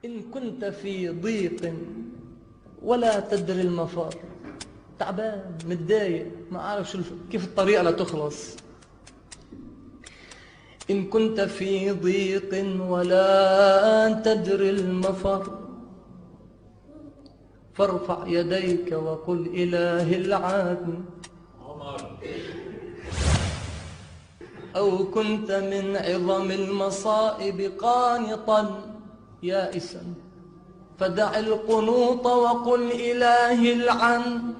إن كنت في ضيق ولا تدري المفر. تعبان متضايق ما عارف كيف الطريقة لتخلص. إن كنت في ضيق ولا تدري المفر، فارفع يديك وقل إله العالم. أو كنت من عظم المصائب قانطا يائسا، فدع القنوط وقل إله العن.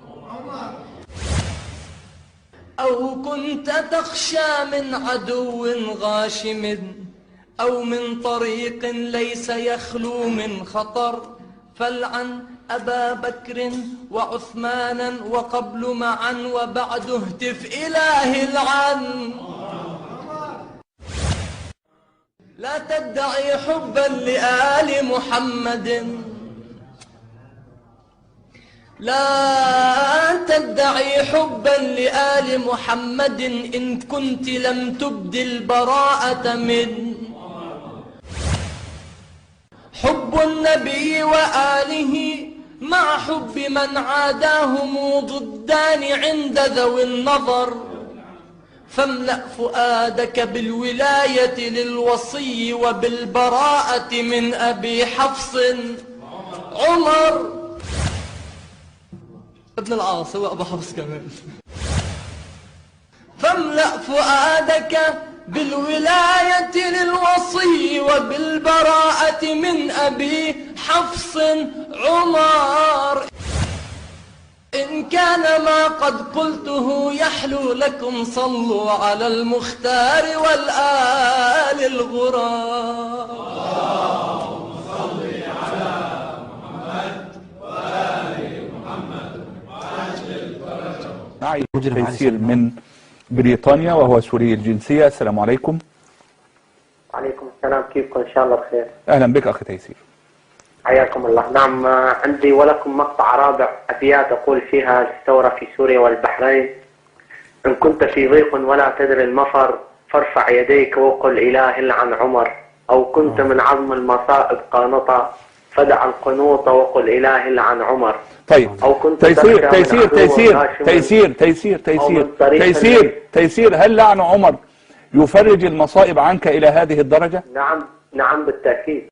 أو كنت تخشى من عدو غاشم، أو من طريق ليس يخلو من خطر، فالعن أبا بكر وعثمانا وقبل معا، وبعد اهتف إله العن. لا تدعي حبا لآل محمد، لا تدعي حبا لآل محمد، إن كنت لم تبد البراءة من حب النبي وآله، مع حب من عاداهم ضدان عند ذوي النظر. فاملأ فؤادك بالولاية للوصي وبالبراءة من أبي حفص عمر ابن العاص، هو أبو حفص كمان. فاملأ فؤادك بالولاية للوصي وبالبراءة من أبي حفص عمر. إن كان ما قد قلته يحلو لكم، صلوا على المختار والآل الغرار. اللهم صل على محمد وآل محمد وعجل فرجهم. معي تيسير من بريطانيا وهو سوري الجنسية. السلام عليكم. وعليكم السلام، كيفكم؟ إن شاء الله بخير. أهلا بك أخي تيسير. حياكم الله. نعم، عندي ولكم مقطع رابع أبيات أقول فيها الثورة في سوريا والبحرين. إن كنت في ضيق ولا تدري المفر، فارفع يديك وقل إله العن عمر. أو كنت من عظم المصائب قانطا، فدع القنوط وقل إله العن عمر. طيب أو كنت تيسير تيسير تيسير تيسير تيسير تيسير تيسير هل لعن عمر يفرج المصائب عنك إلى هذه الدرجة؟ نعم بالتأكيد.